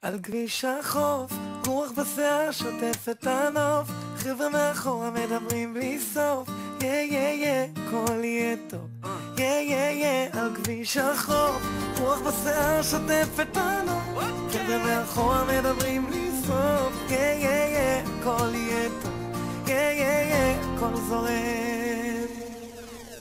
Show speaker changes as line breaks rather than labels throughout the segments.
על כביש החוף, רוח בשיער שוטף את הנוף, חבר'ה מאחורה מדברים בלי סוף, יא יא יא, הכל יהיה טוב, יא יא יא. על כביש החוף, רוח בשיער שוטף את הנוף, חבר'ה מאחורה מדברים בלי סוף, יא יא יא, הכל יהיה טוב, יא יא יא, הכל זורם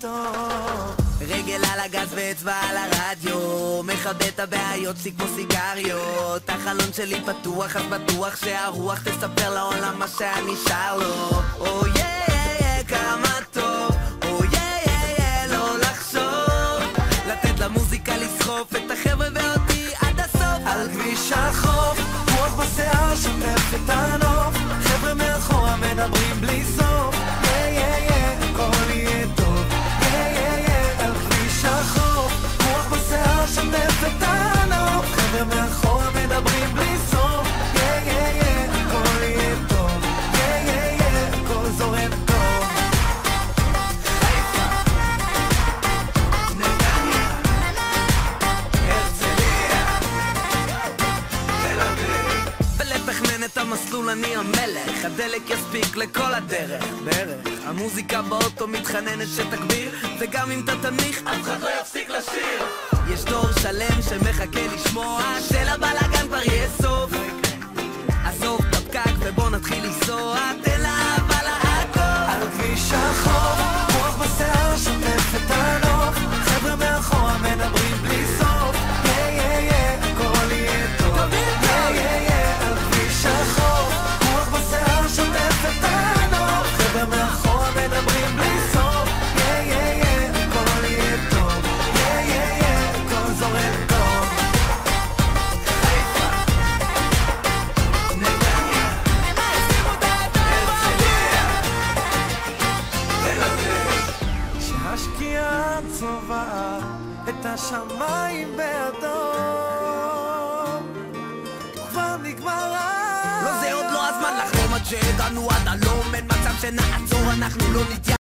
טוב.
רגל על הגז ואצבע על הרדיו, מכבה את הבעיות שלי כמו סיגריות. החלון שלי פתוח אז בטוח שהרוח תספר לעולם מה שאני שר לו. או יא כמה טוב, או יא לא לחשוב, לתת למוזיקה לסחוף את החבר'ה ואותי עד הסוף.
על כביש החוף, רוח בשיער שוטף את הנוף, חבר'ה מאחורה מדברים בלי סוף, יא יא יא, הכל יהיה טוב, יא יא יא. על כביש החוף, רוח בשיער שוטף את הנוף, חבר'ה מאחורה מדברים בלי סוף, יא יא יא, הכל יהיה טוב, יא יא יא, הכל זורם טוב. חיפה, נתניה, הרצליה, תל אביב.
ולתכנן את המסלול אני המלך, הדלק יספיק לכל הדרך בערך. המוזיקה באוטו מתחננת שתגביר, וגם אם אתה תנמיך אף אחד לא יפסיק לשיר. יש דור שלם שמחכה לשמוע שלבלאגן כבר יהיה סוף. עזוב את הפקק ובוא נתחיל לנסוע, תן לאהבה להכל.
על כביש החוף, רוח בשיער שוטף את הנוף, חבר'ה מאחורה מדברים בלי סוף, יא יא יא, הכל יהיה טוב, יא יא יא. על כביש החוף, רוח בשיער שוטף את הנוף, חבר'ה מאחורה מדברים בלי סוף, יא יא יא, הכל יהיה טוב, יא יא יא, הכל זורם טוב. חיפה, נתניה, הרצליה, תל אביב. שהשקיעה צובעת את השמיים באדום, כבר נגמר
לא זה עוד לא הזמן לחלום עד שהגענו עד הלום, אין מצב שנעצור, אנחנו לא נתייאש.